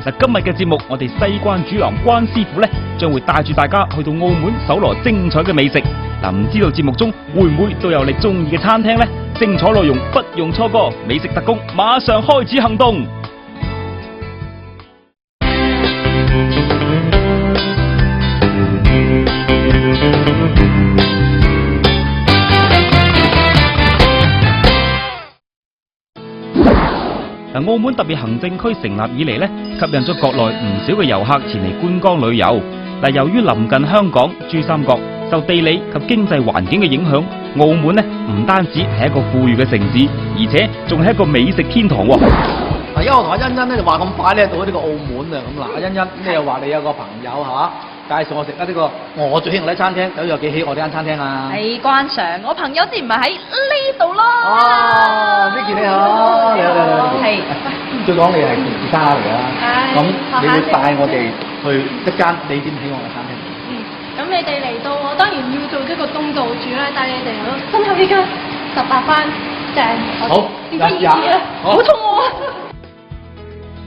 嗱，今日嘅節目，我哋西關主男關師傅咧，將會帶住大家去到澳門搜羅精彩嘅美食。嗱，唔知道節目中會唔會都有你中意嘅餐廳呢？精彩內容不容錯過，美食特工馬上開始行動。澳門特別行政區成立以嚟咧，吸引咗國內唔少嘅遊客前嚟觀光旅遊。嗱，由於臨近香港、珠三角，受地理及經濟環境嘅影響，澳門咧唔單止係一個富裕嘅城市，而且仲係一個美食天堂喎。嗱，因為我同阿欣欣咧就話咁快咧到呢個澳門啊，咁嗱，阿欣欣你又話你有個朋友係嘛？介紹我食呢個我最喜歡嘅餐廳，有幾喜愛呢間餐廳啊？係關上，我朋友之前咪喺呢度咯。啊，Vicky你好，你好。係。再講你係自生嚟㗎，咁你會帶我哋去一間你點喜愛嘅餐廳？咁你哋嚟到，我當然要做呢個東道主啦，帶你哋去身後呢間18番正。好，點解意思啊？好肚餓啊！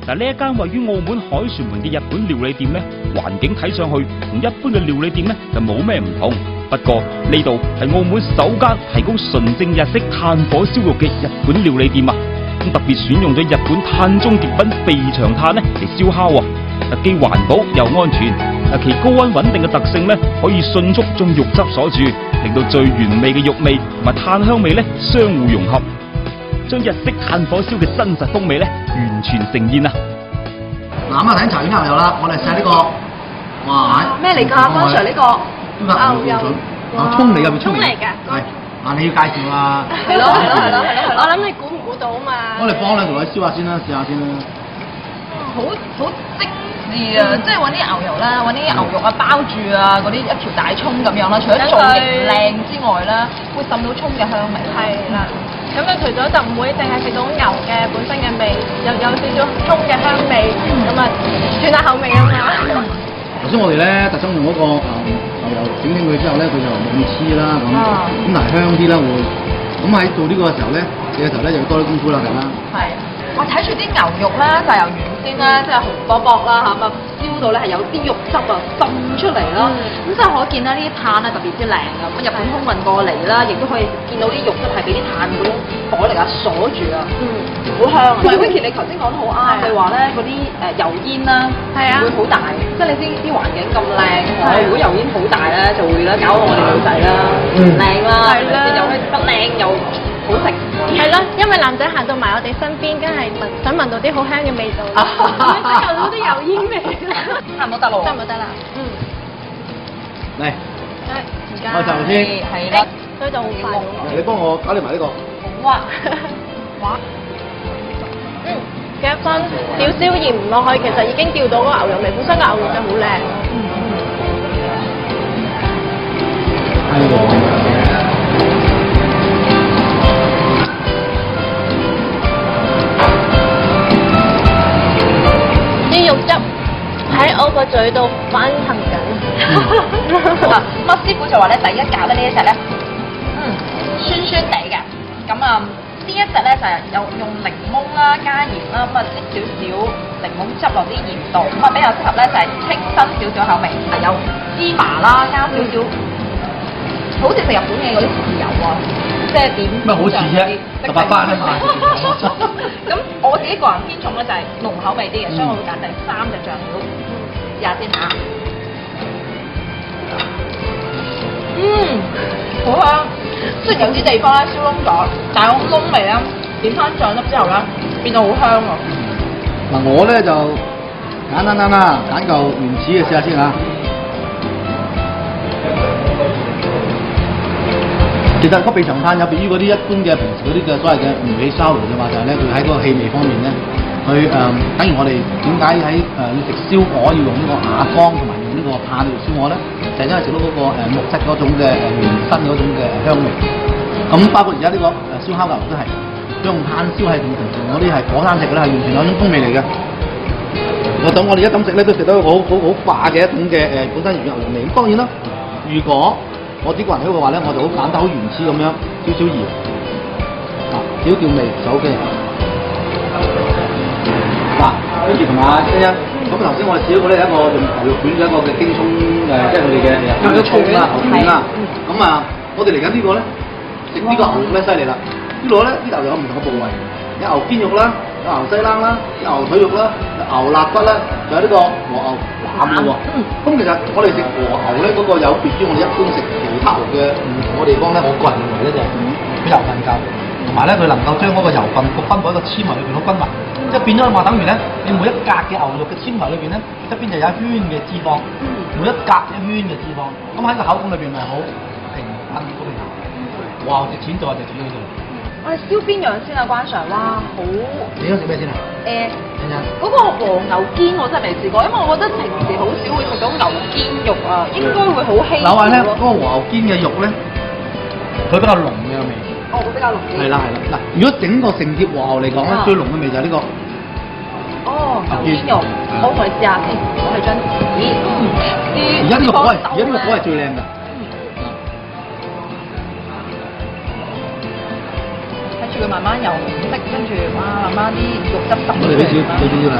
嗱，呢一間位於澳門凱旋門嘅日本料理店咧，環境睇上去同一般嘅料理店咧就冇咩唔同。不過呢度係澳門首間提供純正日式炭火燒肉嘅日本料理店啊！咁特別選用咗日本碳中極品肥長炭咧嚟燒烤啊！既環保又安全。其高溫穩定嘅特性咧，可以迅速將肉汁鎖住，令到最原味嘅肉味同埋炭香味咧相互融合，將日式炭火燒嘅真實風味咧完全呈現啊！嗱，咁啊，睇茶魚牛油啦，我哋試下呢個，哇！咩嚟㗎？關 Sir 呢個牛油，葱嚟㗎，葱嚟㗎。係，嗱你要介紹啊。係咯。我諗你估唔估到啊嘛？我哋幫你同佢燒下先啦，試下先啦。好精緻啊！即係揾啲牛油啦，揾啲牛肉啊包住啊，嗰啲一條大葱咁樣啦。除咗造型靚之外啦，會滲到葱嘅香味。係啦。咁佢除咗就唔會淨係食到牛嘅本身嘅味，又有少少葱嘅香味，咁啊轉下口味啊嘛。頭先我哋咧特登用嗰個牛油整佢之後咧，佢就冇咁黐啦咁但係香啲啦會。咁喺做呢個時候咧，嘅時候咧就要多啲功夫啦，大家。係。我睇住啲牛肉咧，就由原先咧即係紅卜卜啦嚇，咁啊燒到咧係有啲肉汁啊滲出嚟啦，咁真係可見啦呢啲炭咧特別之靚啊！咁日本空運過嚟啦，亦都可以見到啲肉汁係俾啲炭嗰種火力啊鎖住啊，好香啊！同埋 Vicky 你頭先講得好啱，你話咧嗰啲油煙啦，會好大，即係你知啲環境咁靚，如果油煙好大咧，就會咧搞到我哋女仔啦唔靚啦，又不靚又好食。係咯，因為男仔行到埋我哋身邊，梗係想聞到啲好香嘅味道，咁樣就有啲油煙味啦。差唔多得咯，差唔多得啦。嚟，而家我就先。係啦，所以就好快。你幫我搞掂埋呢個。哇！加翻少少鹽落去，其實已經調到嗰個牛肉味，本身個牛肉就好靚。啲肉汁喺我個嘴度翻騰緊。咁師傅就話咧，第一格咧呢一隻咧，酸酸地嘅。咁啊，呢一隻咧就係有用檸檬啦、加鹽啦，咁啊擠少少檸檬汁落啲鹽度，咁啊比較適合咧就係清新少少口味，有芝麻啦，加少少，好似食日本嘅嗰啲豉油啊，即係點？咩好似啫？18番啊嘛。咁我自己個人偏重咧就係濃口味啲嘅，所以我會揀第3隻醬料，試下先嚇。好香！雖然有啲地方咧燒燶咗，但係個燶味咧點翻醬汁之後咧變到好香喎。嗱我咧就簡單啦，揀嚿原始嘅試下先嚇。其實個肥長炭有別於嗰啲一般嘅平時嗰啲嘅所謂嘅唔起燒爐嘅話，就係咧佢喺嗰個氣味方面咧，佢等於我哋點解喺要食燒鵝要用呢個瓦缸同埋用呢個炭嚟燒鵝咧，就係因為食到嗰個木質嗰種嘅原生嗰種嘅香味。咁包括而家呢個燒烤牛都係用炭燒係同平時嗰啲係火山食嘅咧係完全兩種風味嚟嘅。我哋一咁食咧都食到一個好化嘅一種嘅本身原牛味。咁當然啦，如果我自己個人喜好嘅話咧，我就好揀得好原始咁樣，少少鹽，少調味就 OK。嗱，跟住同阿欣欣。咁頭先我哋試咗個咧一個用牛肉卷嘅一個嘅京葱即係佢哋嘅牛肉葱啦、牛卷啦。咁啊，我哋嚟緊呢個咧食呢個牛肉咧犀利啦！呢度咧啲牛有唔同嘅部位，有牛肩肉啦，有牛西冷啦，有牛腿肉啦，有牛肋骨啦，仲有呢個和牛腩嘅喎。咁其實我哋食和牛咧嗰個有別於我哋一般食其他牛嘅唔同嘅地方咧，我個人認為咧就係佢油分夠，同埋咧佢能夠將嗰個油分分佈喺個纖維裏邊好均勻，即係變咗話等於咧你每一格嘅牛肉嘅纖維裏邊咧一邊就有一圈嘅脂肪，每一格一圈嘅脂肪，咁喺個口感裏邊咪好平均嗰邊。哇！值錢就係值錢喺度。我哋燒邊樣先啊，關 Sir？哇，好！你想食咩先啊？嗰個和牛肩我真係未試過，因為我覺得平時好少會食到牛肩肉啊，應該會好稀少嗱話咧，嗰個和牛肩嘅肉咧，佢比較濃嘅味。哦，會比較濃啲。係啦。嗱，如果整個成碟和牛嚟講咧，最濃嘅味就係呢個。哦，牛肩肉，我同你試下先，我係張紙。而家呢個火係最靚㗎。佢慢慢由紅色，跟住哇，慢慢啲肉汁滲出嚟。俾少啦。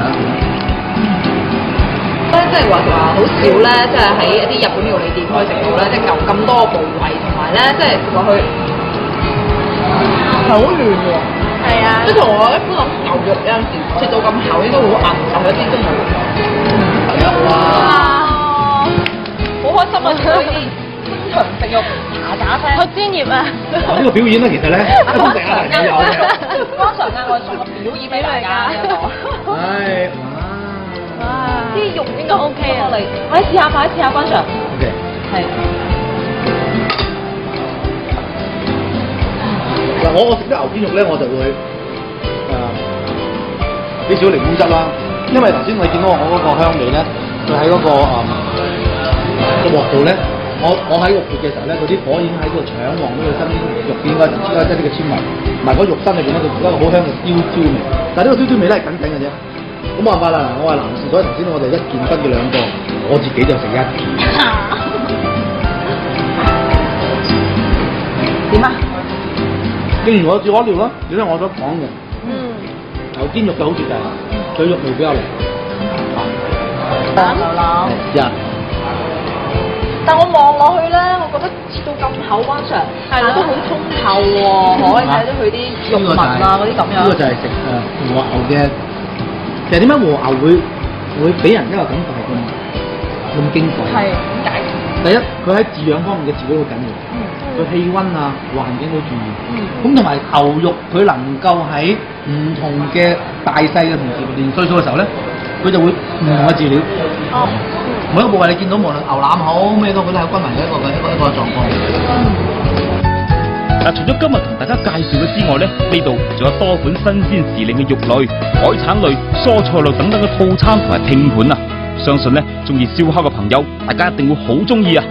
即係話好少咧，即係喺一啲日本料理店可以食到咧，即係牛咁多部位，同埋咧即係食落去係好嫩喎。係啊，即係同我一般諗牛肉有陣時切到咁厚，應該會好硬，但係一啲都冇。係啊！哇！好開心啊！食到呢啲新場食肉。好專業啊！呢個表演咧，其實咧，一般食下係有嘅。關 Sir 我送個表演俾大家呢一個。係，哇！啲肉應該 OK 啊！我哋試下，快啲試下關 Sir。OK。係。嗱，我食啲牛肩肉咧，我就會俾少檸檬汁啦，因為頭先你見到我嗰個香味咧，佢喺嗰個個鑊度咧。我喺個盤嘅時候咧，嗰啲火已經喺個腸旺嗰度身邊肉片嗰陣，即係呢個纖維，同埋嗰肉身裏邊咧，佢一個好香嘅焦焦味。但係呢個焦焦味咧係緊緊嘅啫，咁冇辦法啦。我係男士，所以頭先我哋一件分嘅兩個，我自己就食一件。點啊？正如我照我料啦，點解我所講嘅？牛肩肉嘅好處就係佢肉味比較濃。但我望落去咧，我覺得切到咁厚，關 Sir，但都好通透喎，可以睇到佢啲肉紋啊嗰啲咁樣。呢個就係食和牛嘅。其實點解和牛會俾人一個感覺係咁矜貴？係點解？第一，佢喺飼養方面嘅飼料好緊要，佢氣温啊、環境好注意。咁同埋牛肉佢能夠喺唔同嘅大細嘅同時年歲數嘅時候咧，佢就會唔同嘅飼料。每一個部位你見到，無論牛腩好咩都好，佢都係均勻嘅一個狀況。嗱，除咗今日同大家介紹嘅之外咧，呢度仲有多款新鮮時令嘅肉類、海產類、蔬菜類等等嘅套餐同埋拼盤啊！相信咧，中意燒烤嘅朋友，大家一定會好中意啊！